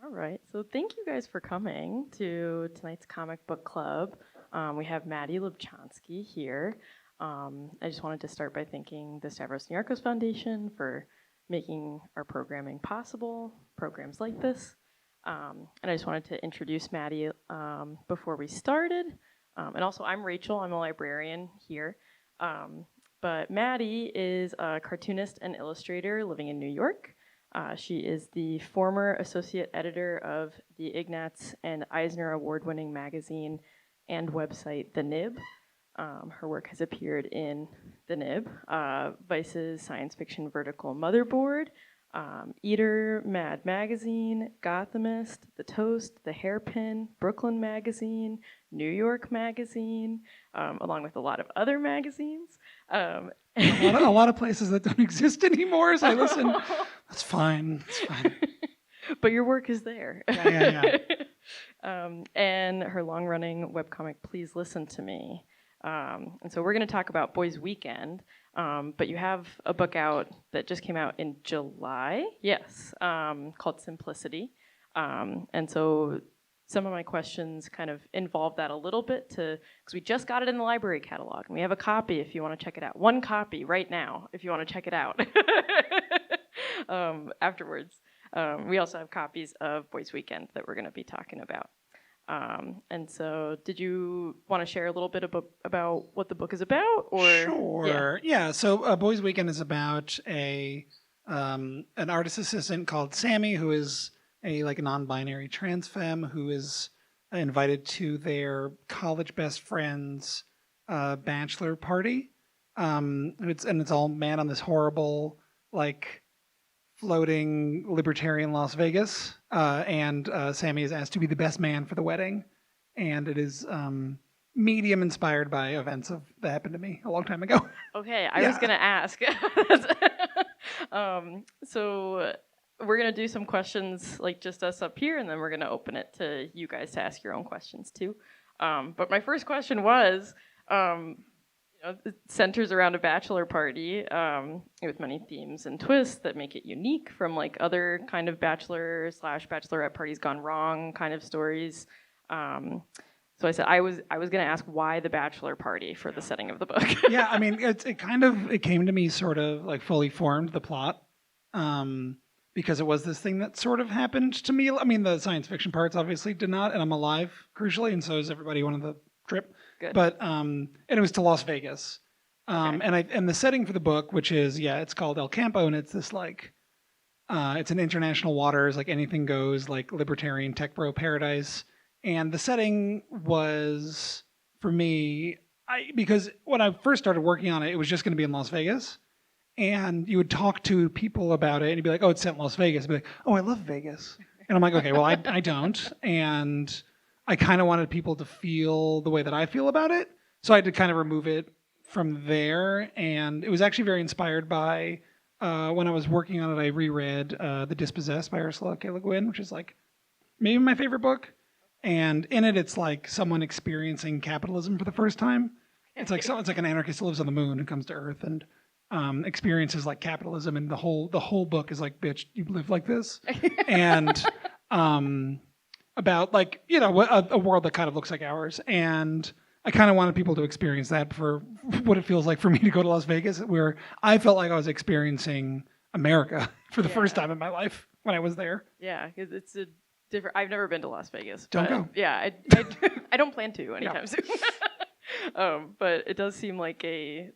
All right, so thank you guys for coming to tonight's comic book club. We have Mattie Lubchansky here. I just wanted to start by thanking the Stavros Niarchos Foundation for making our programming possible, programs like this. And I just wanted to introduce Mattie before we started. And also, I'm Rachel, I'm a librarian here. But Mattie is a cartoonist and illustrator living in New York. She is the former associate editor of the Ignatz and Eisner Award-winning magazine and website, The Nib. Her work has appeared in The Nib, Vice's science fiction vertical Motherboard, Eater, Mad Magazine, Gothamist, The Toast, The Hairpin, Brooklyn Magazine, New York Magazine, along with a lot of other magazines. A lot of places that don't exist anymore, so I listen. That's fine. It's fine. But your work is there. Yeah. And her long-running webcomic, Please Listen to Me. And so we're going to talk about Boys Weekend, but you have a book out that just came out in July, yes, called Simplicity. And so some of my questions kind of involve that a little bit because we just got it in the library catalog, and we have a copy if you want to check it out. One copy right now if you want to check it out afterwards. We also have copies of Boys Weekend that we're going to be talking about. And so did you want to share a little bit about what the book is about? Or Sure. Yeah. So Boys Weekend is about an artist assistant called Sammie, who is a non-binary trans femme who is invited to their college best friend's bachelor party. It's all man on this horrible floating libertarian Las Vegas, and Sammie is asked to be the best man for the wedding, and it is medium inspired by events that happened to me a long time ago. Okay, I was gonna ask. So we're gonna do some questions just us up here, and then we're gonna open it to you guys to ask your own questions too. But my first question was, it centers around a bachelor party with many themes and twists that make it unique from other kind of bachelor/bachelorette parties gone wrong kind of stories. So I said I was going to ask why the bachelor party for the setting of the book. Yeah, I mean it came to me sort of fully formed, the plot, because it was this thing that sort of happened to me. I mean, the science fiction parts obviously did not, and I'm alive crucially, and so is everybody who went on the trip. Good. But and it was to Las Vegas, Okay. and the setting for the book, which is it's called El Campo, and it's this it's an international waters, anything goes, libertarian tech bro paradise. And the setting was, for me, because when I first started working on it, it was just going to be in Las Vegas, and you would talk to people about it, and you'd be like, "Oh, it's set in Las Vegas." I'd be like, "Oh, I love Vegas," and I'm like, "Okay, well, I don't," and I kind of wanted people to feel the way that I feel about it, so I had to kind of remove it from there. And it was actually very inspired by when I was working on it. I reread *The Dispossessed* by Ursula K. Le Guin, which is maybe my favorite book. And in it, it's someone experiencing capitalism for the first time. It's like an anarchist who lives on the moon and comes to Earth and experiences capitalism, and the whole book is bitch, you live like this, and about a world that kind of looks like ours. And I kind of wanted people to experience that for what it feels like for me to go to Las Vegas, where I felt like I was experiencing America for the first time in my life when I was there. Yeah, because it's a different. I've never been to Las Vegas. Don't go. Yeah, I don't plan to anytime soon. But it does seem like a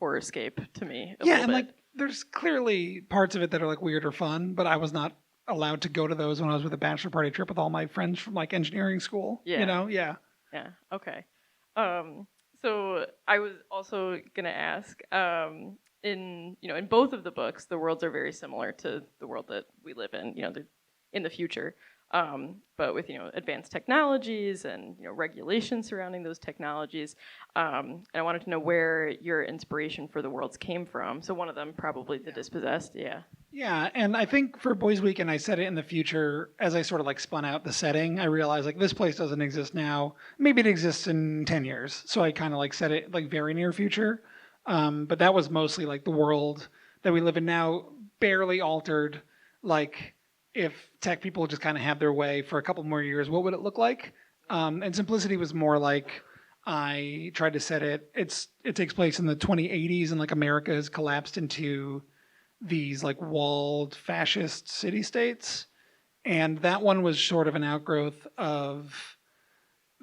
horrorscape to me. A little bit. There's clearly parts of it that are weird or fun, but I was not allowed to go to those when I was with a bachelor party trip with all my friends from engineering school. Yeah. Yeah. Okay. So I was also gonna ask, in both of the books, the worlds are very similar to the world that we live in. They're in the future, but with advanced technologies and regulations surrounding those technologies. And I wanted to know where your inspiration for the worlds came from. So one of them probably The Dispossessed. Yeah. Yeah, and I think for Boys Weekend, I set it in the future as I sort of spun out the setting. I realized this place doesn't exist now. Maybe it exists in 10 years. So I kind of set it very near future. But that was mostly the world that we live in now, barely altered, if tech people just kind of had their way for a couple more years, what would it look like? And Simplicity was more like, I tried to set it. It takes place in the 2080s, and like America has collapsed into these like walled fascist city states, and that one was sort of an outgrowth of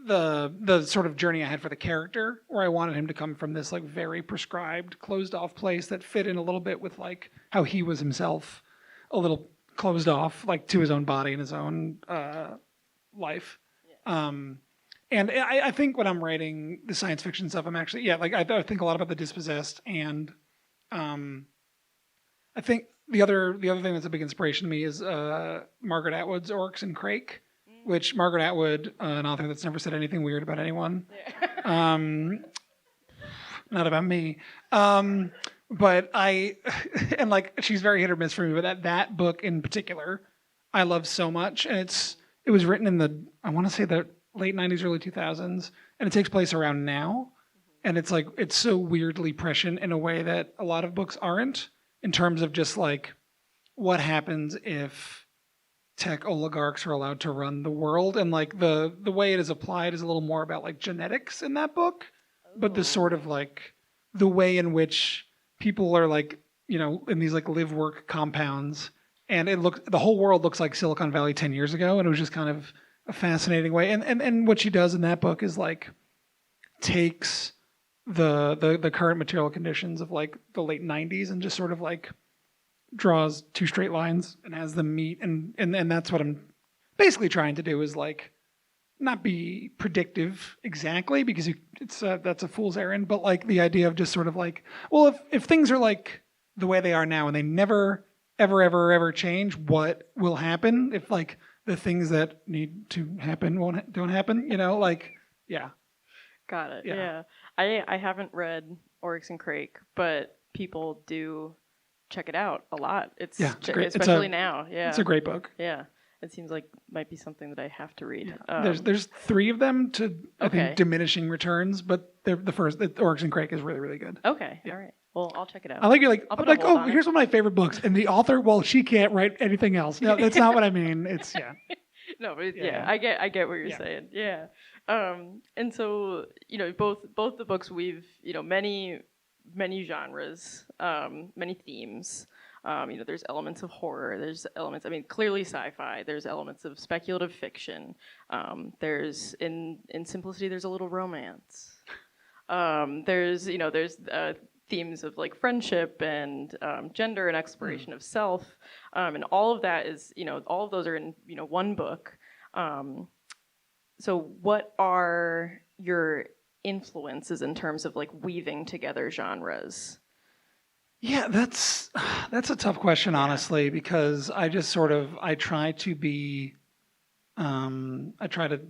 the sort of journey I had for the character, where I wanted him to come from this like very prescribed, closed off place that fit in a little bit with like how he was himself, a little closed off, like to his own body and his own life. Yeah. And I think when I'm writing the science fiction stuff, I'm actually I think a lot about the dispossessed, and I think the other thing that's a big inspiration to me is Margaret Atwood's Oryx and Crake, which Margaret Atwood, an author that's never said anything weird about anyone, not about me, but and like she's very hit or miss for me, but that book in particular, I love so much, and it was written in I want to say the late 90s, early 2000s, and it takes place around now, and it's so weirdly prescient in a way that a lot of books aren't, in terms of just like what happens if tech oligarchs are allowed to run the world, and like the way it is applied is a little more about like genetics in that book, but the sort of like the way in which people are like, in these like live work compounds, and the whole world looks like Silicon Valley 10 years ago, and it was just kind of a fascinating way. And what she does in that book is like takes the current material conditions of like the late 90s and just sort of like draws two straight lines and has them meet, and that's what I'm basically trying to do, is like not be predictive exactly, because that's a fool's errand, but like the idea of just sort of like, well, if things are like the way they are now and they never ever change, what will happen if like the things that need to happen don't happen, yeah. Got it. Yeah. I haven't read Oryx and Crake, but people do check it out a lot. It's great. Especially now. Yeah. It's a great book. Yeah. It seems like might be something that I have to read. Yeah. There's 3 of them to I think diminishing returns, but the Oryx and Crake is really, really good. Okay. Yeah. All right. Well, I'll check it out. I like you're like, here's one of my favorite books, and the author, well, she can't write anything else. No, that's not what I mean. It's No, but I get what you're saying. Yeah. And so, both the books weave, many genres, many themes. There's elements of horror. There's elements. Clearly sci-fi. There's elements of speculative fiction. There's in Simplicity. There's a little romance. There's themes of like friendship and gender and exploration of self, and all of that is all of those are in one book. So what are your influences in terms of like weaving together genres? Yeah, that's a tough question, honestly, because I just I try to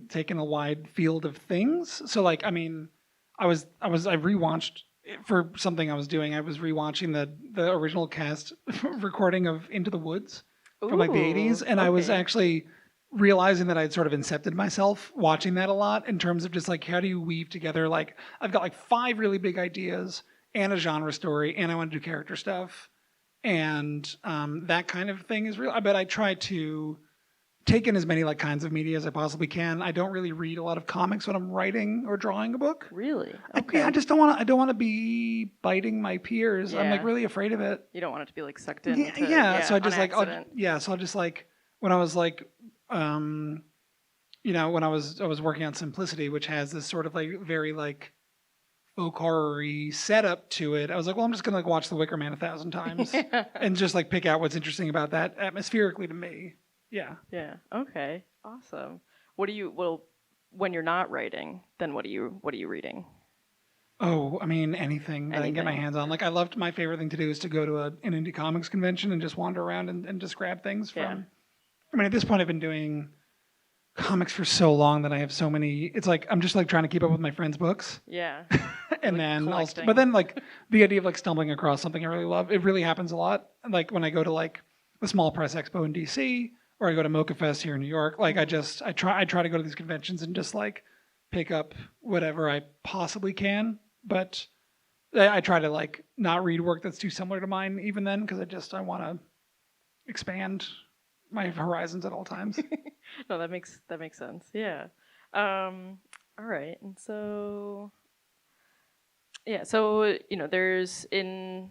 take in a wide field of things. So like, I rewatched, for something I was doing, I was rewatching the original cast recording of Into the Woods from like the 80s, and I was actually realizing that I'd sort of incepted myself watching that a lot, in terms of just like, how do you weave together, like I've got like 5 really big ideas and a genre story, and I want to do character stuff, and that kind of thing is real. I bet I try to take in as many like kinds of media as I possibly can. I don't really read a lot of comics when I'm writing or drawing a book. Really? Okay. I just don't want to be biting my peers. Yeah. I'm like really afraid of it. You don't want it to be like sucked in. So I just like, so I'll just like, when I was like, when I was working on Simplicity, which has this sort of like very like folk horror-y setup to it, I was like, well, I'm just gonna like watch The Wicker Man 1,000 times and just like pick out what's interesting about that atmospherically to me. Yeah. Yeah. Okay. Awesome. When you're not writing, then what are you reading? Oh, anything that I can get my hands on. Like, my favorite thing to do is to go to an indie comics convention and just wander around and just grab things from. Yeah. At this point, I've been doing comics for so long that I have so many. It's like I'm just like trying to keep up with my friends' books. Yeah. And like then like the idea of like stumbling across something I really love, it really happens a lot. Like when I go to like the Small Press Expo in DC, or I go to Mocha Fest here in New York, like I try to go to these conventions and just like pick up whatever I possibly can. But I try to like not read work that's too similar to mine even then, because I want to expand horizons at all times. No, that makes sense. Yeah. All right. And so there's in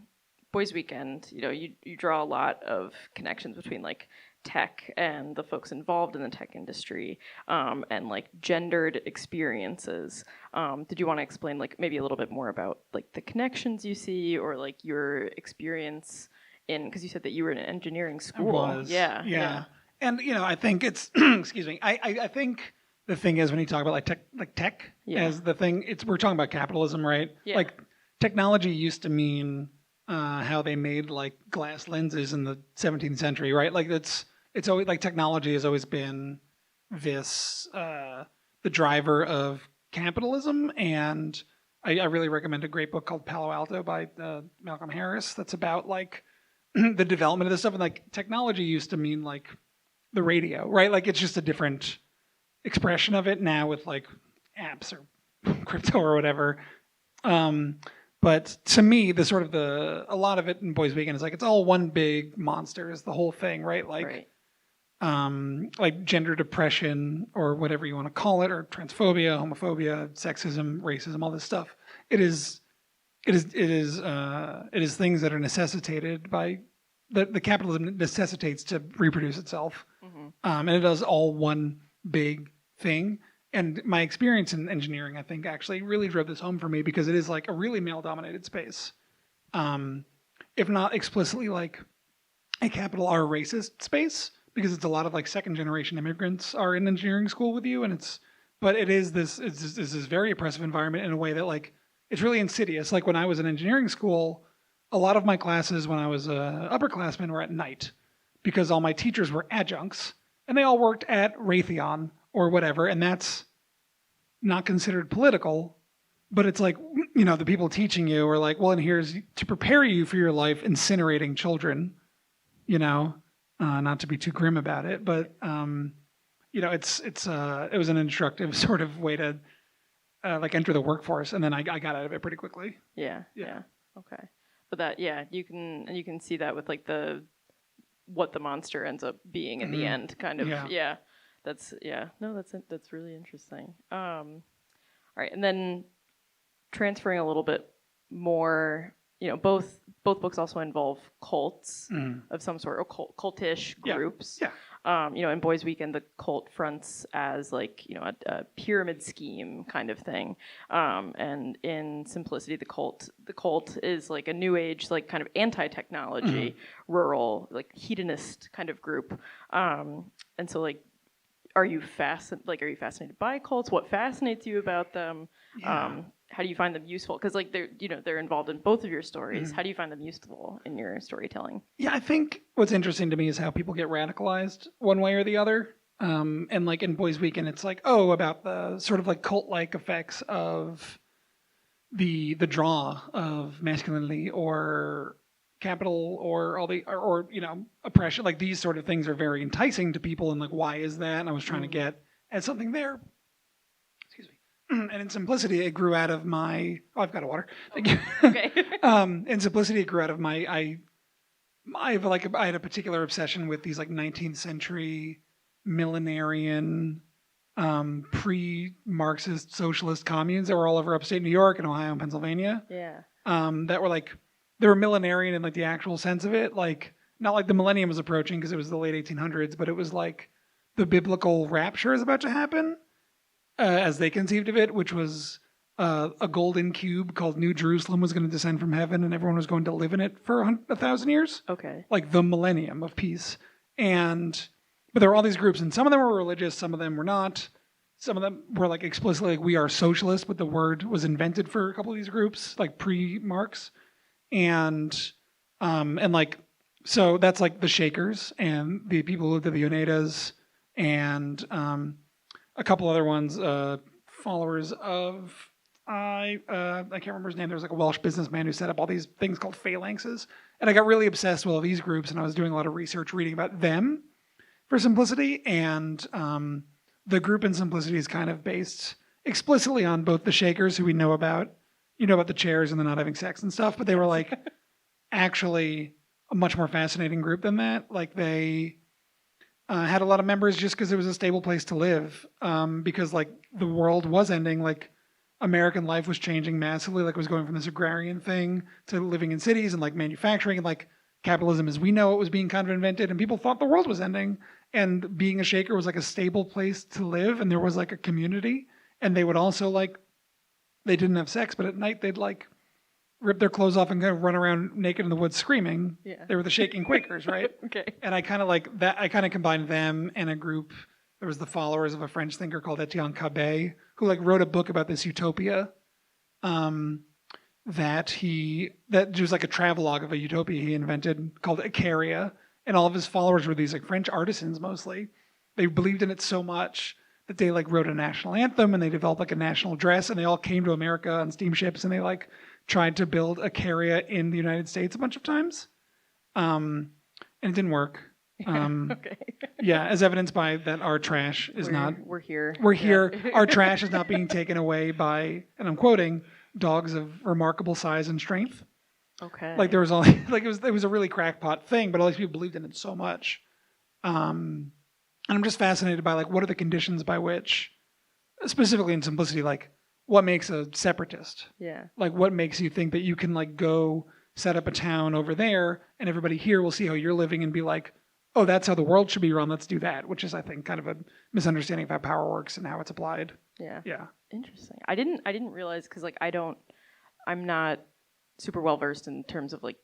Boys Weekend, you draw a lot of connections between like tech and the folks involved in the tech industry, and like gendered experiences. Did you want to explain like maybe a little bit more about like the connections you see or like your experience because you said that you were in an engineering school. I was. Yeah. And I think it's excuse me. I think the thing is when you talk about tech as the thing, we're talking about capitalism, right? Yeah. Like technology used to mean how they made like glass lenses in the 17th century, right? Like it's always like technology has always been this the driver of capitalism. And I really recommend a great book called Palo Alto by Malcolm Harris that's about like the development of this stuff. And like technology used to mean like the radio, right? Like it's just a different expression of it now with like apps or crypto or whatever. But to me, a lot of it in Boys Weekend is like it's all one big monster is the whole thing, right? Like like gender depression or whatever you want to call it, or transphobia, homophobia, sexism, racism, all this stuff. It is things that are necessitated by the capitalism necessitates to reproduce itself, and it does all one big thing. And my experience in engineering, I think, actually really drove this home for me because it is like a really male-dominated space, if not explicitly like a capital R racist space, because it's a lot of like second-generation immigrants are in engineering school with you, and it's this very oppressive environment in a way that like it's really insidious. Like when I was in engineering school, a lot of my classes when I was upperclassman were at night because all my teachers were adjuncts and they all worked at Raytheon or whatever, and that's not considered political, but it's like, the people teaching you are like, well, and here's to prepare you for your life incinerating children, not to be too grim about it, but it was an instructive sort of way to like enter the workforce, and then I got out of it pretty quickly. Yeah. Okay. But that, you can see that with like what the monster ends up being in the end, kind of. Yeah. That's really interesting. All right, and then transferring a little bit more, both books also involve cults of some sort, or cultish groups. Yeah. In Boys Weekend, the cult fronts as like, a pyramid scheme kind of thing. And in Simplicity, the cult is like a new age, like kind of anti-technology, rural, like hedonist kind of group. And so like, are you fascinated by cults? What fascinates you about them? Yeah. How do you find them useful? Because like they're involved in both of your stories. How do you find them useful in your storytelling? Yeah, I think what's interesting to me is how people get radicalized one way or the other. And like in Boys Weekend, it's like, about the sort of like cult-like effects of the draw of masculinity or capital or all the or oppression. Like these sort of things are very enticing to people, and like, why is that? And I was trying to get at something there. Excuse me. And in Simplicity, it grew out of my. Oh, I've got a water. Okay. In Simplicity, it grew out of my. I had a particular obsession with these like 19th century millenarian, pre-Marxist socialist communes that were all over upstate New York and Ohio and Pennsylvania. Yeah. That were like. They were millenarian in like the actual sense of it, like not like the millennium was approaching because it was the late 1800s, but it was like the biblical rapture is about to happen, as they conceived of it, which was a golden cube called New Jerusalem was going to descend from heaven, and everyone was going to live in it for 1,000 years. Okay. Like the millennium of peace, but there were all these groups, and some of them were religious, some of them were not. Some of them were like explicitly like we are socialist, but the word was invented for a couple of these groups, like pre-Marx. And like, so that's like the Shakers and the people who lived at the Oneidas and a couple other ones, followers of, I can't remember his name. There was like a Welsh businessman who set up all these things called phalanxes. And I got really obsessed with all these groups, and I was doing a lot of research reading about them for Simplicity. And the group in Simplicity is kind of based explicitly on both the Shakers, who we know about, about the chairs and the not having sex and stuff, but they were like actually a much more fascinating group than that. Like they had a lot of members just because it was a stable place to live. Because like the world was ending, like American life was changing massively. Like it was going from this agrarian thing to living in cities and like manufacturing, and like capitalism as we know it was being kind of invented, and people thought the world was ending. And being a Shaker was like a stable place to live, and there was like a community. And they would also like, they didn't have sex, but at night they'd like rip their clothes off and kind of run around naked in the woods screaming. Yeah. They were the Shaking Quakers, right? Okay. And I kind of like that. I kind of combined them and a group. There was the followers of a French thinker called Etienne Cabet, who like wrote a book about this utopia. That was like a travelogue of a utopia he invented called Icaria, and all of his followers were these like French artisans mostly. They believed in it so much that they like wrote a national anthem, and they developed like a national dress, and they all came to America on steamships, and they like tried to build Icaria in the United States a bunch of times, and it didn't work. Okay. Yeah, as evidenced by that our trash is We're here. We're here. Our trash is not being taken away by, and I'm quoting, dogs of remarkable size and strength. Okay. Like there was all like it was a really crackpot thing, but all these people believed in it so much. And I'm just fascinated by like what are the conditions by which, specifically in simplicity, like what makes a separatist? Yeah. Like what makes you think that you can like go set up a town over there and everybody here will see how you're living and be like, oh, that's how the world should be run. Let's do that. Which is, I think, kind of a misunderstanding of how power works and how it's applied. Yeah. Yeah. Interesting. I didn't realize, because like I'm not super well versed in terms of like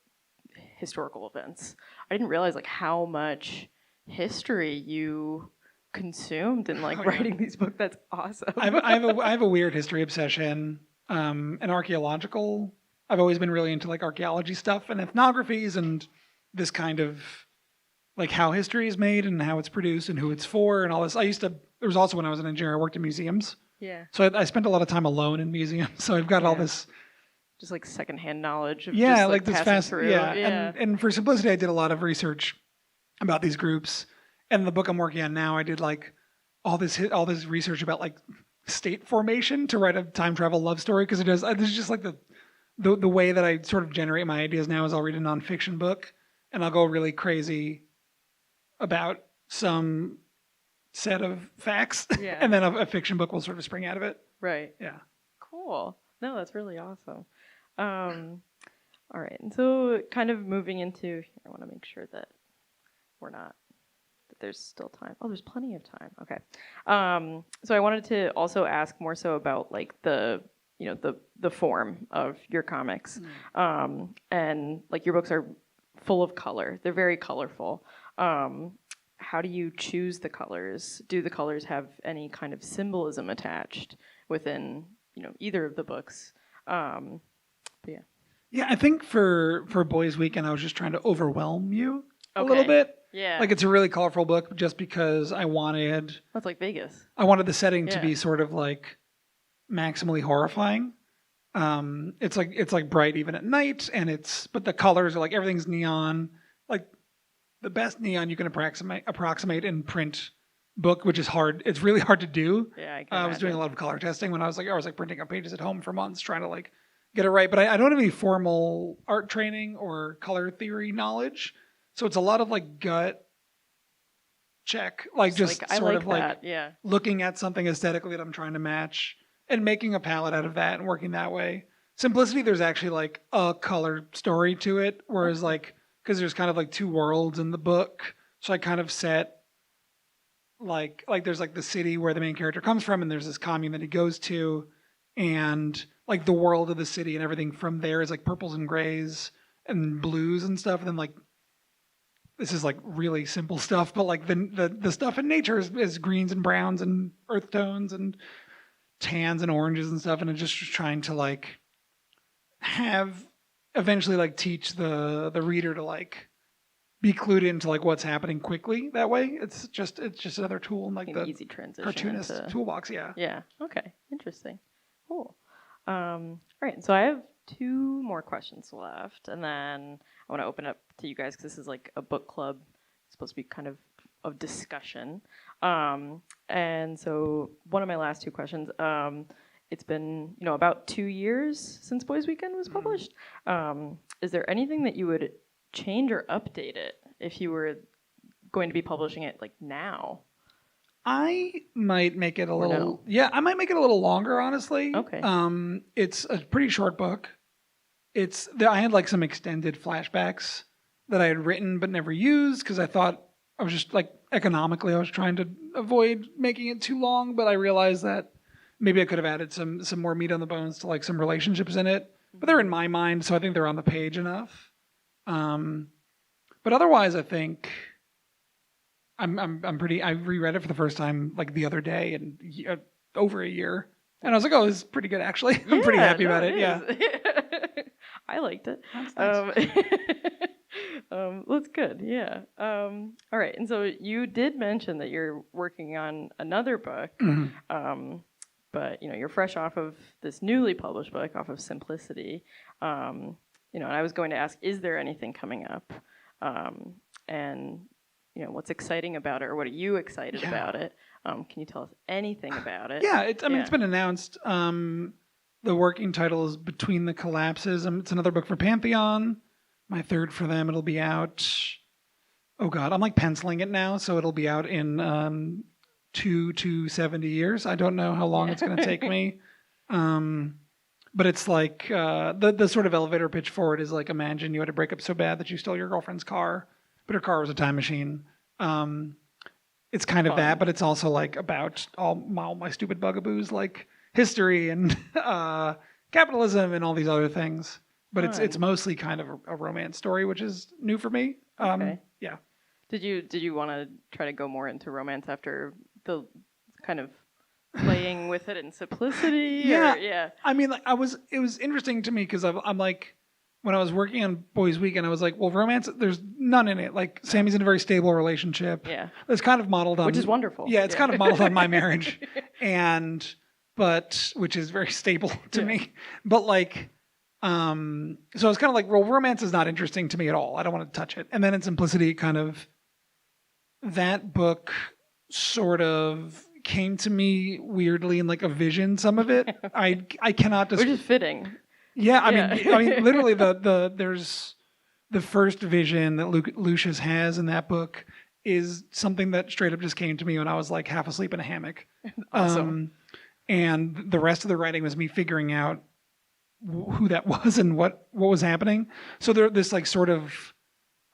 historical events. I didn't realize like how much history you consumed in like writing these books. That's awesome. I have a weird history obsession, and archaeological. I've always been really into like archaeology stuff and ethnographies and this kind of like how history is made and how it's produced and who it's for and all this. There was also when I was an engineer, I worked in museums. Yeah. So I spent a lot of time alone in museums. So I've got all this. Just like secondhand knowledge of yeah, just, like this fast. through. Yeah. And for simplicity, I did a lot of research about these groups. And the book I'm working on now, I did like all this research about like state formation to write a time travel love story, because this is just like the way that I sort of generate my ideas now is I'll read a nonfiction book and I'll go really crazy about some set of facts, and then a fiction book will sort of spring out of it. Right. Yeah. Cool. No, that's really awesome. All right. And so kind of moving into, I want to make sure that that there's still time. Oh, there's plenty of time. Okay. So I wanted to also ask more so about like the form of your comics. And like your books are full of color. They're very colorful. How do you choose the colors? Do the colors have any kind of symbolism attached within, either of the books? But yeah. Yeah, I think for Boys Weekend, I was just trying to overwhelm you a little bit. Yeah. Like it's a really colorful book just because I wanted... That's like Vegas. I wanted the setting to be sort of like maximally horrifying. It's like bright even at night, but the colors are like everything's neon. Like the best neon you can approximate in print book, which is hard. It's really hard to do. Yeah, I was doing a lot of color testing when I was printing up pages at home for months trying to like get it right. But I don't have any formal art training or color theory knowledge, so it's a lot of like gut check, like just I sort like of like that. Yeah. looking at something aesthetically that I'm trying to match and making a palette out of that and working that way. Simplicity, there's actually like a color story to it, whereas like because there's kind of like two worlds in the book, so I kind of set like there's like the city where the main character comes from, and there's this commune that he goes to, and like the world of the city and everything from there is like purples and grays and blues and stuff, and then like this is like really simple stuff, but like the stuff in nature is greens and browns and earth tones and tans and oranges and stuff, and I'm just trying to like have eventually like teach the reader to like be clued into like what's happening quickly that way. It's just another tool in like the easy transition cartoonist toolbox. Yeah. Okay, interesting. Cool. All right, so I have two more questions left, and then I want to open up to you guys because this is like a book club. It's supposed to be kind of discussion. And so one of my last two questions, it's been about 2 years since Boys Weekend was published. Is there anything that you would change or update it if you were going to be publishing it like now? I might make it a Or little. no? Yeah, I might make it a little longer, honestly. Okay. It's a pretty short book. I had like some extended flashbacks that I had written but never used because I thought I was just like economically I was trying to avoid making it too long, but I realized that maybe I could have added some more meat on the bones to like some relationships in it. But they're in my mind, so I think they're on the page enough. But otherwise, I think I'm pretty. I reread it for the first time like the other day and over a year, and I was like, oh, this is pretty good actually. I'm pretty happy about it. Yeah. I liked it. That's nice. That's good. Yeah. All right. And so you did mention that you're working on another book, but you're fresh off of this newly published book, off of Simplicity. And I was going to ask, is there anything coming up? And what's exciting about it, or what are you excited about it? Can you tell us anything about it? Yeah. It's been announced. The working title is Between the Collapses. It's another book for Pantheon. My third for them. It'll be out. Oh God, I'm like penciling it now, so it'll be out in 2 to 70 years. I don't know how long it's going to take me. But it's like the sort of elevator pitch for it is like, imagine you had a breakup so bad that you stole your girlfriend's car, but her car was a time machine. It's kind of that, but it's also like about all my stupid bugaboos, like history and capitalism and all these other things. But it's mostly kind of a romance story, which is new for me. Okay. Yeah. Did you want to try to go more into romance after the kind of playing with it in Simplicity? Yeah. Yeah. I mean, like, it was interesting to me because I'm like, when I was working on Boys Weekend, I was like, well, romance, there's none in it. Like, Sammie's in a very stable relationship. Yeah. It's kind of modeled on... Which is wonderful. Yeah, it's kind of modeled on my marriage. Which is very stable to me. But like, so I was kind of like, well, romance is not interesting to me at all. I don't want to touch it. And then in Simplicity, kind of, that book sort of came to me weirdly in like a vision, some of it. I cannot Which is fitting. Yeah, I mean, literally there's the first vision that Lucius has in that book is something that straight up just came to me when I was like half asleep in a hammock. Awesome. And the rest of the writing was me figuring out who that was and what was happening. So this like sort of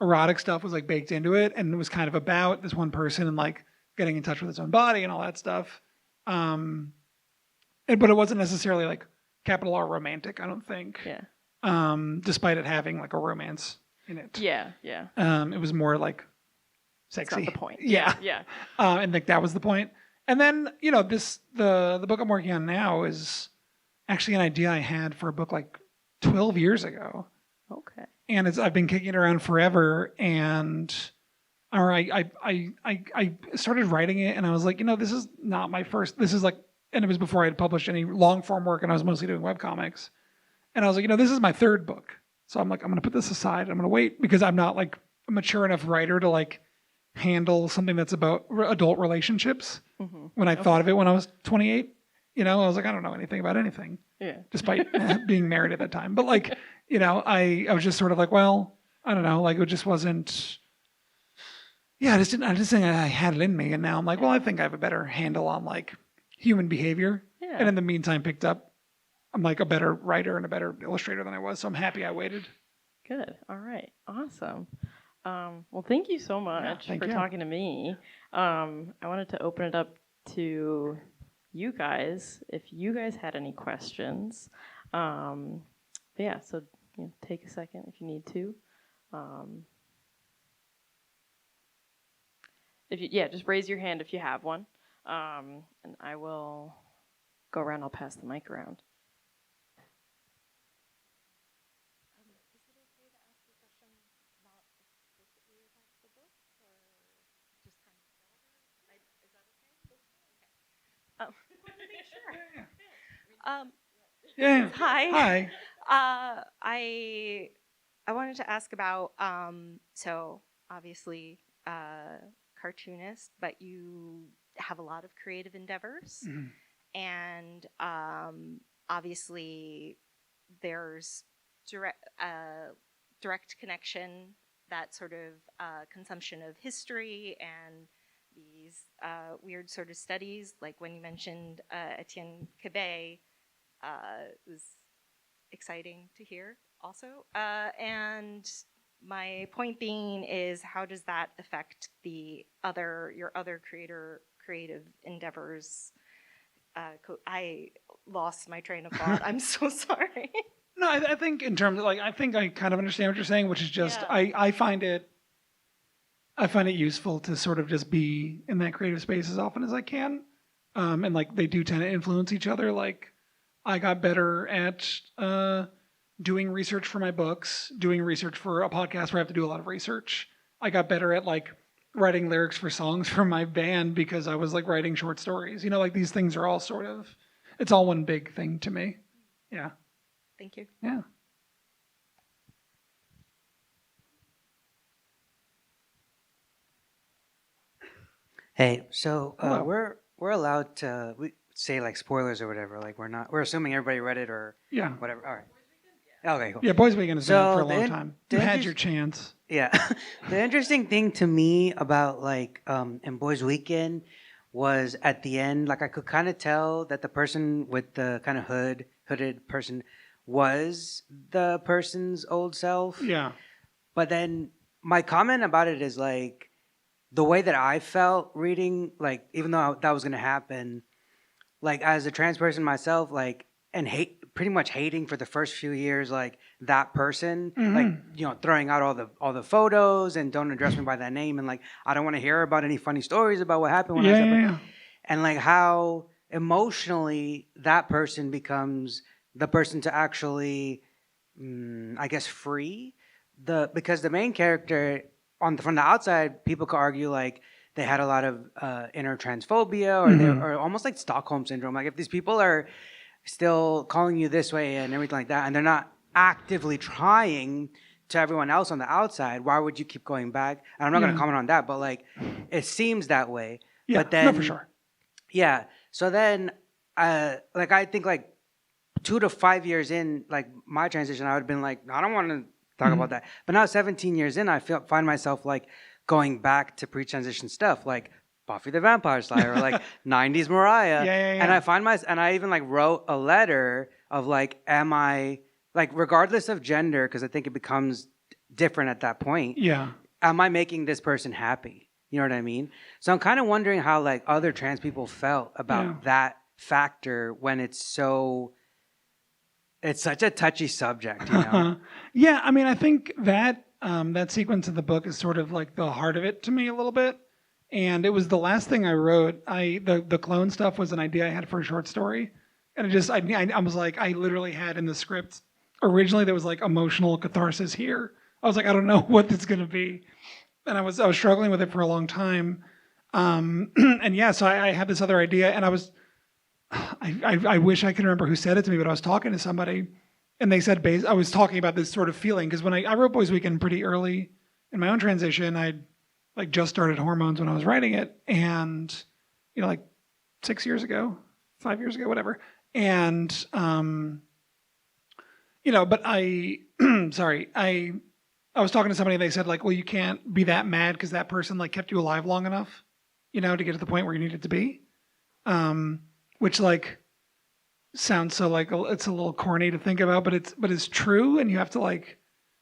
erotic stuff was like baked into it, and it was kind of about this one person and like getting in touch with his own body and all that stuff. But it wasn't necessarily like capital R romantic, I don't think. Yeah. Despite it having like a romance in it. Yeah. Yeah. It was more like sexy. That's not the point. Yeah. Yeah. And like that was the point. And then, the book I'm working on now is actually an idea I had for a book like 12 years ago. Okay. And I've been kicking it around forever. And I started writing it and I was like, this is not my first, this is like, and it was before I had published any long form work and I was mostly doing webcomics. And I was like, this is my third book. So I'm like, I'm going to put this aside. I'm going to wait because I'm not like a mature enough writer to like handle something that's about adult relationships. Mm-hmm. When I thought of it when I was 28, I was like, I don't know anything about anything. Yeah. Despite being married at that time. But like, I was just sort of like, well, I don't know, like it just wasn't, I just think I had it in me. And now I'm like, well, I think I have a better handle on like human behavior. Yeah. And in the meantime I'm like a better writer and a better illustrator than I was. So I'm happy I waited. Good. All right. Awesome. Well, thank you so much for talking to me. I wanted to open it up to you guys, if you guys had any questions. So take a second if you need to. Just raise your hand if you have one, and I will go around. I'll pass the mic around. Hi. I wanted to ask about so obviously cartoonist, but you have a lot of creative endeavors, and obviously there's direct connection that sort of consumption of history and these weird sort of studies, like when you mentioned Etienne Cabet, it was exciting to hear also. And my point being is, how does that affect your other creative endeavors? I lost my train of thought. I'm so sorry. No, I think in terms of I think I kind of understand what you're saying, which is just I find it useful to sort of just be in that creative space as often as I can, and they do tend to influence each other. Like I got better at doing research for my books, doing research for a podcast where I have to do a lot of research. I got better at writing lyrics for songs for my band because I was writing short stories. These things are all sort of, it's all one big thing to me. Yeah. Thank you. Yeah. Hey, so we're allowed to say spoilers or whatever. We're assuming everybody read it or whatever. All right. Okay, cool. Yeah, Boys Weekend has been out for a long time. You had your chance. Yeah. The interesting thing to me about in Boys Weekend was at the end, I could kind of tell that the person with the kind of hooded person was the person's old self. Yeah. But then my comment about it is the way that I felt reading, even though that was going to happen, as a trans person myself, and pretty much hating for the first few years, that person, throwing out all the photos and don't address me by that name. And I don't want to hear about any funny stories about what happened when I was separate. And how emotionally that person becomes the person to actually, I guess, free because the main character from the outside, people could argue they had a lot of inner transphobia or almost like Stockholm syndrome. If these people are still calling you this way and everything like that, and they're not actively trying to everyone else on the outside, why would you keep going back? And I'm not going to comment on that, but it seems that way. Yeah, but then, no, for sure. Yeah. So then, I think 2 to 5 years in, my transition, I would have been I don't want to talk about that. But now 17 years in, I find myself going back to pre-transition stuff, Buffy the Vampire Slayer or 90s Mariah. Yeah. And I even wrote a letter of am I regardless of gender, because I think it becomes different at that point. Yeah. Am I making this person happy? You know what I mean? So I'm kind of wondering how other trans people felt about that factor when it's such a touchy subject, you know? Yeah, I mean, I think that that sequence of the book is sort of the heart of it to me a little bit. And it was the last thing I wrote. The clone stuff was an idea I had for a short story. And I was I literally had in the script, originally there was emotional catharsis here. I was I don't know what that's going to be. And I was struggling with it for a long time. And yeah, so I had this other idea and I wish I could remember who said it to me, but I was talking to somebody and they said, I was talking about this sort of feeling. Because when I wrote Boys Weekend pretty early in my own transition, I'd just started hormones when I was writing it. And, 6 years ago, 5 years ago, whatever. And, but I was talking to somebody and they said well, you can't be that mad because that person kept you alive long enough, to get to the point where you needed to be. Which sounds so it's a little corny to think about, but it's true. And you have to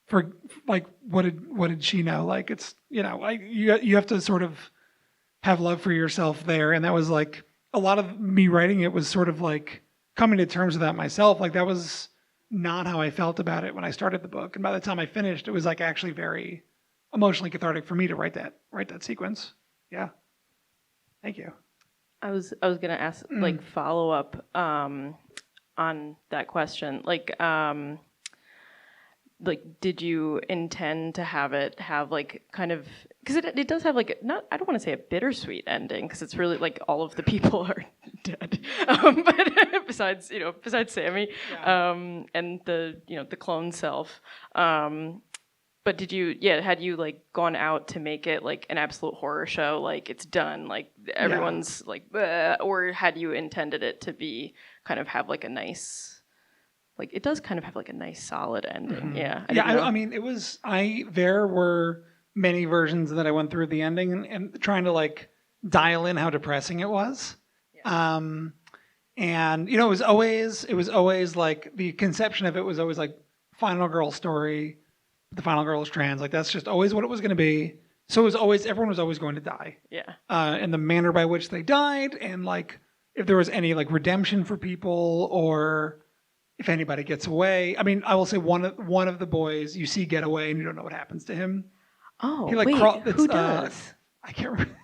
what did she know? It's, you have to sort of have love for yourself there. And that was a lot of me writing it was sort of coming to terms with that myself. That was not how I felt about it when I started the book. And by the time I finished, it was actually very emotionally cathartic for me to write that sequence. Yeah. Thank you. I was gonna ask follow up on that question. Did you intend to have it have kind of, because it does have not, I don't want to say a bittersweet ending because it's really all of the people are dead, but besides Sammie, and the clone self. But did you, had you gone out to make it an absolute horror show, it's done, everyone's bleh, or had you intended it to be kind of have a nice like it does kind of have like a nice solid ending. Yeah. I mean, it was, there were many versions that I went through the ending and trying to like dial in how depressing it was. Yeah. And, it was always like the conception of it was always like final girl story. The final girl is trans. Like that's just always what it was going to be. So it was always, everyone was always going to die. Yeah. And the manner by which they died, and like if there was any like redemption for people, or if anybody gets away. I mean, I will say one of the boys you see get away, and you don't know what happens to him. Oh, He, like, wait, who does? I can't remember.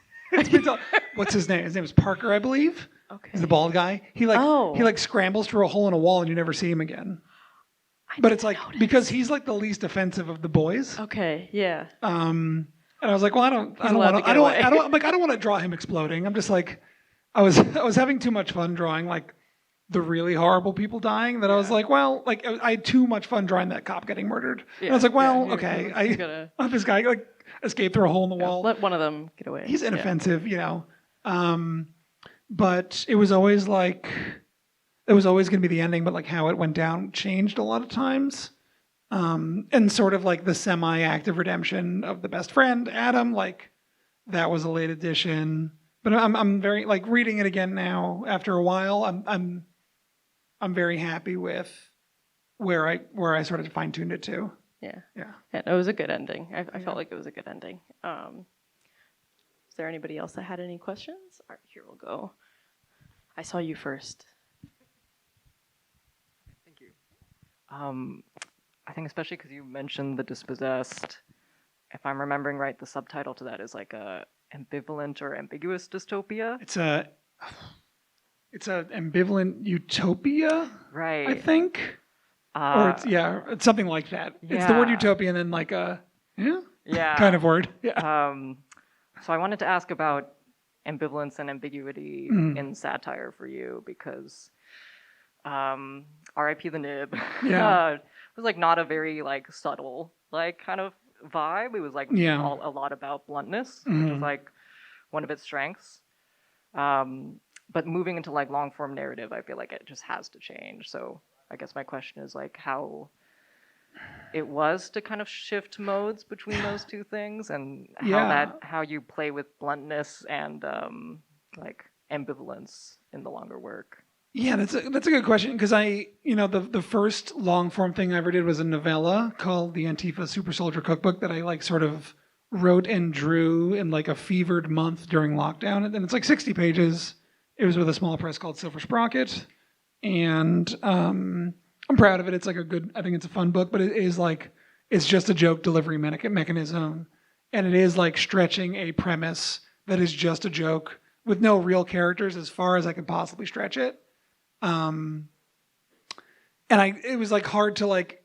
What's his name? His name is Parker, I believe. Okay. He's the bald guy. He scrambles through a hole in a wall, and you never see him again. But it's like because he's like the least offensive of the boys. Okay. Yeah. And I was like, well, I don't want to draw him exploding. I'm just like, I was having too much fun drawing like the really horrible people dying that I was like, well, like I had too much fun drawing that cop getting murdered. And I was like, well, okay, I let this guy like escape through a hole in the wall. Let one of them get away. He's inoffensive, but it was always like, it was always going to be the ending, but like how it went down changed a lot of times. And sort of like the semi-active redemption of the best friend, Adam, like that was a late addition. But I'm very like reading it again now after a while. I'm very happy with where I sort of fine-tuned it to. Yeah. Yeah. It was a good ending. I felt like it was a good ending. Is there anybody else that had any questions? All right, here we'll go. I saw you first. Thank you. I think especially because you mentioned the dispossessed, if I'm remembering right, the subtitle to that is like a ambivalent or ambiguous dystopia. It's a ambivalent utopia, right? I think, or it's something like that. Yeah. It's the word utopia and then like a kind of word. Yeah. So I wanted to ask about ambivalence and ambiguity in satire for you because R.I.P. the Nib. Yeah. It was like not a very like subtle like kind of vibe. It was like a lot about bluntness, which is like one of its strengths. But moving into like long form narrative, I feel like it just has to change. So I guess my question is like how it was to kind of shift modes between those two things, and how you play with bluntness and like ambivalence in the longer work. Yeah, that's a good question because the first long form thing I ever did was a novella called the Antifa Super Soldier Cookbook that I like sort of wrote and drew in like a fevered month during lockdown, and it's like 60 pages. It was with a small press called Silver Sprocket, and I'm proud of it. It's like I think it's a fun book, but it is like it's just a joke delivery mechanism, and it is like stretching a premise that is just a joke with no real characters as far as I could possibly stretch it. And it was like hard to like,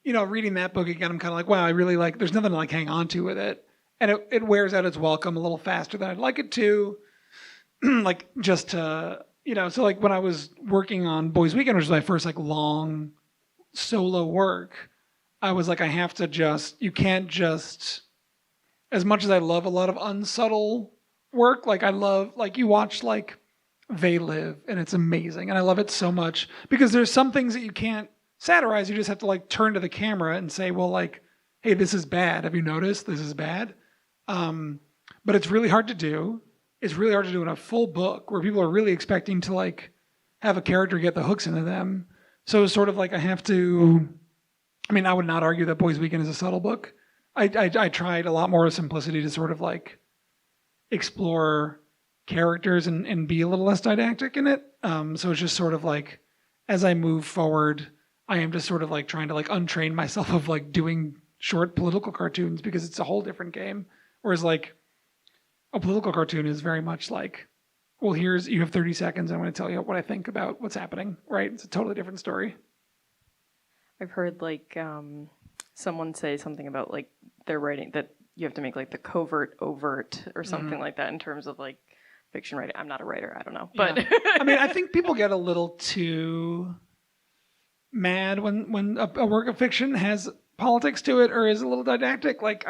reading that book again, I'm kind of like, wow, I really like, there's nothing to like hang on to with it. And it wears out its welcome a little faster than I'd like it to. Like just to, so like when I was working on Boys Weekend, which was my first like long solo work, I was like, you can't just, as much as I love a lot of unsubtle work, like I love, like you watch like They Live and it's amazing. And I love it so much because there's some things that you can't satirize. You just have to like turn to the camera and say, well, like, hey, this is bad. Have you noticed this is bad? But it's really hard to do. It's really hard to do in a full book where people are really expecting to like have a character get the hooks into them. So it's sort of like I would not argue that Boys Weekend is a subtle book. I tried a lot more simplicity to sort of like explore characters and be a little less didactic in it. So it's just sort of like, as I move forward, I am just sort of like trying to like untrain myself of like doing short political cartoons because it's a whole different game. Whereas like a political cartoon is very much like, well, you have 30 seconds. I'm going to tell you what I think about what's happening, right? It's a totally different story. I've heard like someone say something about like they're writing that you have to make like the covert overt or something like that in terms of like fiction writing. I'm not a writer. I don't know. But I mean, I think people get a little too mad when a work of fiction has politics to it or is a little didactic. Like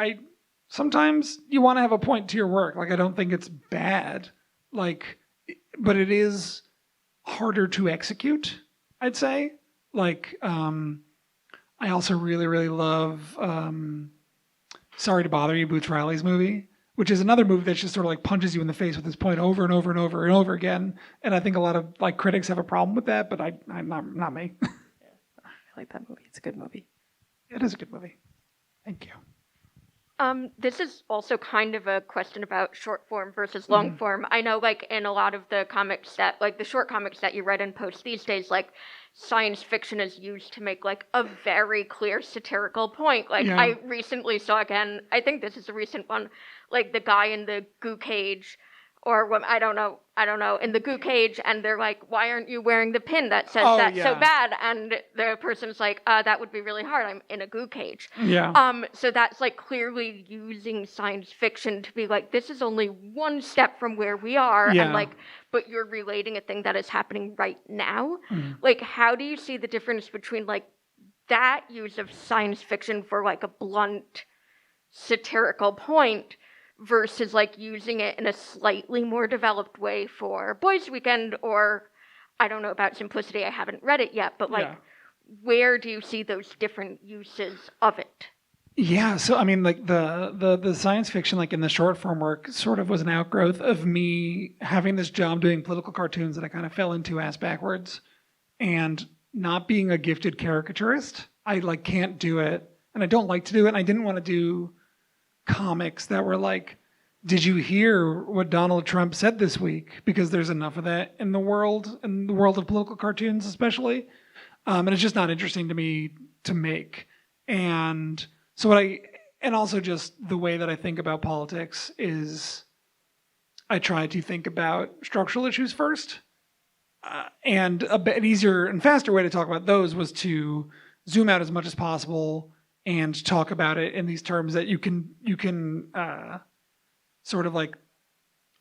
sometimes you want to have a point to your work. Like I don't think it's bad. Like, but it is harder to execute, I'd say. Like, I also really, really love Sorry to Bother You, Boots Riley's movie, which is another movie that just sort of like punches you in the face with this point over and over and over and over again. And I think a lot of like critics have a problem with that, but I'm not me. I like that movie. It's a good movie. It is a good movie. Thank you. This is also kind of a question about short form versus long form. I know, like, in a lot of the comics that, like, the short comics that you read and post these days, like, science fiction is used to make, like, a very clear satirical point. Like, Yeah. I recently saw again, I think this is a recent one, like, the guy in the goo cage, or what, I don't know, in the goo cage, and they're like, why aren't you wearing the pin that says that's so bad? And the person's like, that would be really hard. I'm in a goo cage. Yeah. So that's like clearly using science fiction to be like, this is only one step from where we are. Yeah. And like, but you're relating a thing that is happening right now. Like, how do you see the difference between like that use of science fiction for like a blunt satirical point versus like using it in a slightly more developed way for Boys Weekend, or I don't know about Simplicity, I haven't read it yet, but like, where do you see those different uses of it? Yeah, so I mean, like the science fiction, like in the short form work, sort of was an outgrowth of me having this job doing political cartoons that I kind of fell into ass backwards, and not being a gifted caricaturist. I like can't do it, and I don't like to do it. And I didn't want to do comics that were like, did you hear what Donald Trump said this week? Because there's enough of that in the world of political cartoons, especially. And it's just not interesting to me to make. And so and also just the way that I think about politics is I try to think about structural issues first. And a bit easier and faster way to talk about those was to zoom out as much as possible and talk about it in these terms that you can sort of like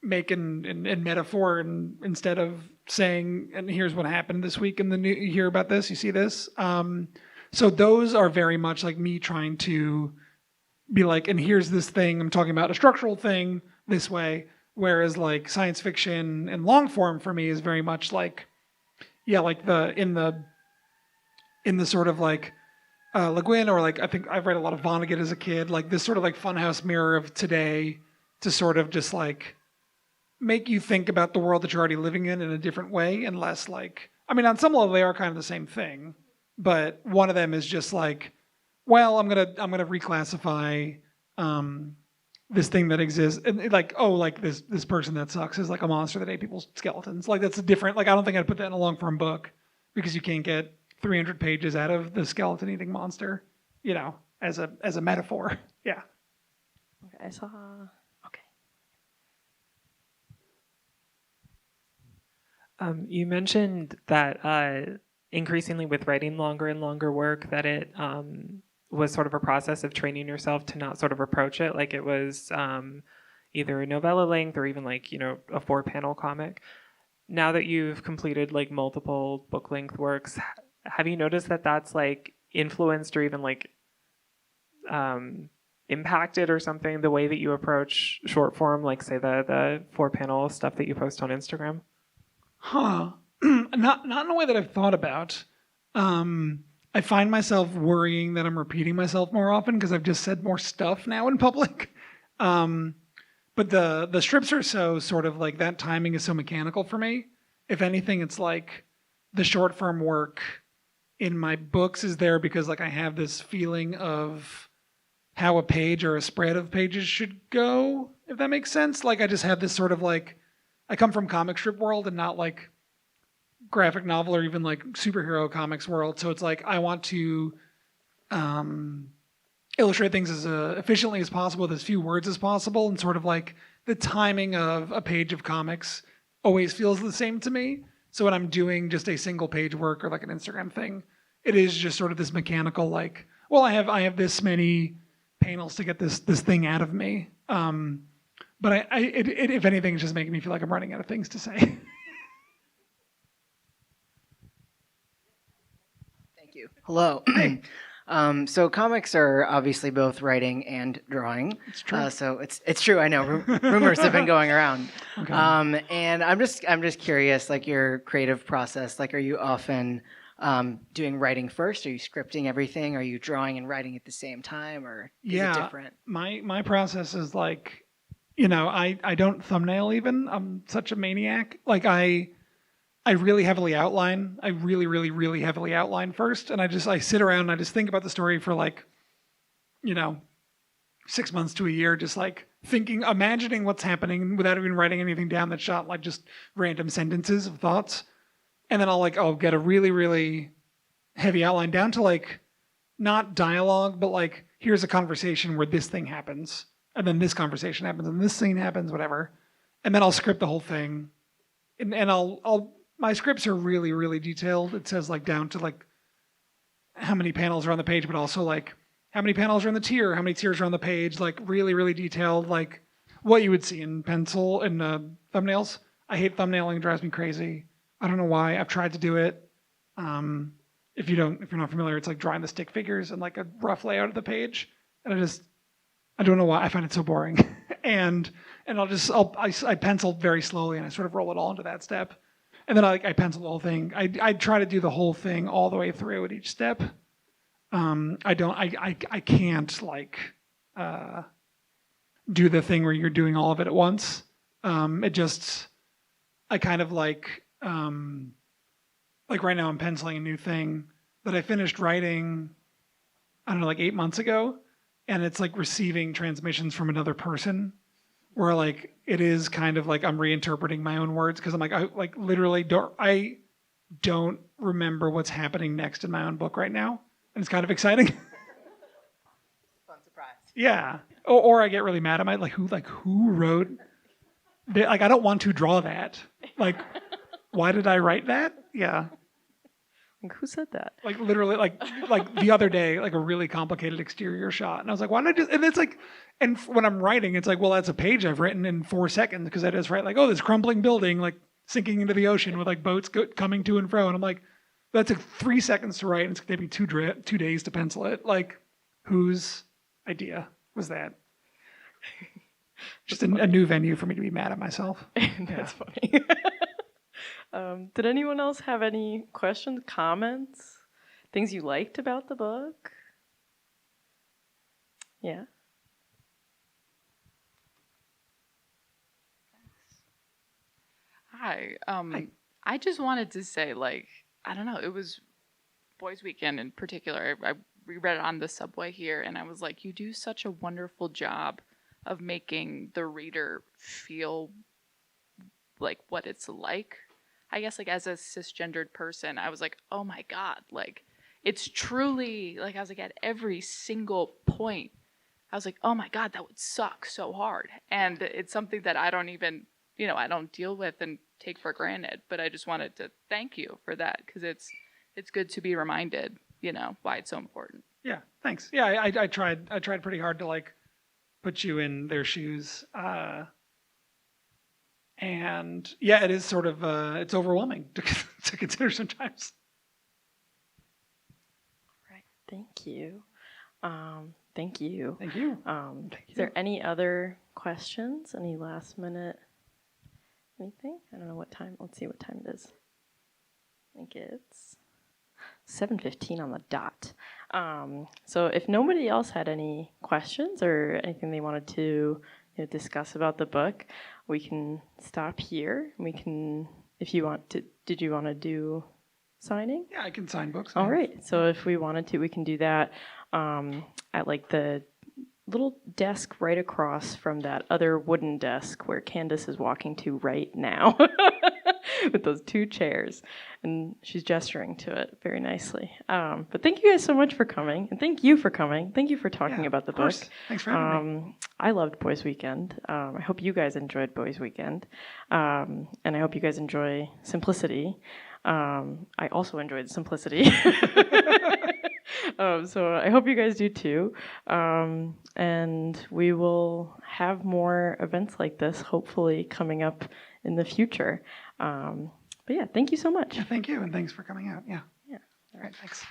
make in metaphor, and instead of saying, and here's what happened this week in the news, you hear about this, you see this. So those are very much like me trying to be like, and here's this thing, I'm talking about a structural thing this way. Whereas like science fiction and long form for me is very much like, yeah, like in the sort of like, Le Guin, or like I think I've read a lot of Vonnegut as a kid, like this sort of like funhouse mirror of today to sort of just like make you think about the world that you're already living in a different way, and less like, I mean, on some level they are kind of the same thing, but one of them is just like, well, I'm gonna reclassify this thing that exists, and like, oh, like this person that sucks is like a monster that ate people's skeletons. Like that's a different, like I don't think I'd put that in a long form book, because you can't get 300 pages out of the skeleton eating monster, you know, as a metaphor. Yeah. Okay, I saw. Okay. You mentioned that increasingly with writing longer and longer work, that it was sort of a process of training yourself to not sort of approach it like it was either a novella length or even like, you know, a 4-panel comic. Now that you've completed like multiple book length works, have you noticed that that's like influenced or even like impacted or something the way that you approach short form, like say the 4-panel stuff that you post on Instagram? Not in a way that I've thought about. I find myself worrying that I'm repeating myself more often because I've just said more stuff now in public. But the strips are so sort of like, that timing is so mechanical for me. If anything, it's like the short form work in my books is there because like I have this feeling of how a page or a spread of pages should go, if that makes sense. Like I just have this sort of like, I come from comic strip world and not like graphic novel or even like superhero comics world. So it's like I want to illustrate things as efficiently as possible with as few words as possible, and sort of like the timing of a page of comics always feels the same to me. So when I'm doing just a single page work or like an Instagram thing, it is just sort of this mechanical like, well, I have this many panels to get this thing out of me. But it if anything, it's just making me feel like I'm running out of things to say. Thank you. Hello. So comics are obviously both writing and drawing. It's true. So it's true. I know rumors have been going around. Okay. And I'm just curious, like your creative process. Like, are you often doing writing first? Are you scripting everything? Are you drawing and writing at the same time, or is it different? My process is like, I don't thumbnail even. I'm such a maniac. Like I really heavily outline. I really, really, really heavily outline first, and I sit around and I just think about the story for like, 6 months to a year, just like imagining what's happening without even writing anything down that's shot, like just random sentences of thoughts. And then I'll get a really, really heavy outline down to like, not dialogue, but like, here's a conversation where this thing happens, and then this conversation happens, and this scene happens, whatever. And then I'll script the whole thing. And my scripts are really, really detailed. It says like down to like how many panels are on the page, but also like how many panels are in the tier, how many tiers are on the page, like really, really detailed, like what you would see in pencil and thumbnails. I hate thumbnailing, it drives me crazy. I don't know why. I've tried to do it. If you're not familiar, it's like drawing the stick figures and like a rough layout of the page. And I don't know why. I find it so boring. and I pencil very slowly and I sort of roll it all into that step. And then I pencil the whole thing. I try to do the whole thing all the way through at each step. I can't like do the thing where you're doing all of it at once. I kind of like right now I'm penciling a new thing that I finished writing, I don't know, like 8 months ago. And it's like receiving transmissions from another person where like it is kind of like I'm reinterpreting my own words because I'm like, I literally don't remember what's happening next in my own book right now. And it's kind of exciting. Fun surprise. Yeah. Or I get really mad. Am I like, who wrote that? Like, I don't want to draw that. Like, why did I write that? Yeah. Like, who said that? Like literally, like the other day, like a really complicated exterior shot, and I was like, "Why not just?" And it's like, and when I'm writing, it's like, well, that's a page I've written in 4 seconds because I just write like, "Oh, this crumbling building, like sinking into the ocean with like boats coming to and fro," and I'm like, "That's like 3 seconds to write, and it's gonna be 2 days to pencil it." Like, whose idea was that? Just a new venue for me to be mad at myself. That's funny. Did anyone else have any questions, comments, things you liked about the book? Yeah. Hi. I just wanted to say, like, I don't know, it was Boys Weekend in particular. I reread it on the subway here, and I was like, you do such a wonderful job of making the reader feel like what it's like. I guess, like, as a cisgendered person, I was like, oh my God, like, it's truly, like, I was like, at every single point, I was like, oh my God, that would suck so hard. And it's something that I don't even, I don't deal with and take for granted, but I just wanted to thank you for that, because it's good to be reminded, why it's so important. Yeah, thanks. Yeah, I tried pretty hard to, like, put you in their shoes. And yeah, it is sort of it's overwhelming to consider sometimes. All right, thank you. Thank you. Thank you. Is there any other questions? Any last minute anything? I don't know what time. Let's see what time it is. I think it's 7:15 on the dot. So if nobody else had any questions or anything they wanted to discuss about the book, we can stop here. We can, if you want to, did you want to do signing? Yeah, I can sign books. All right. So if we wanted to, we can do that at like the little desk right across from that other wooden desk where Candace is walking to right now with those 2 chairs. And she's gesturing to it very nicely. But thank you guys so much for coming. And thank you for coming. Thank you for talking about the book. Thanks for having me. I loved Boys Weekend. I hope you guys enjoyed Boys Weekend. And I hope you guys enjoy Simplicity. I also enjoyed Simplicity. So I hope you guys do too. And we will have more events like this, hopefully, coming up in the future. But yeah, thank you so much. Yeah, thank you, and thanks for coming out. Yeah. Yeah. All right, thanks.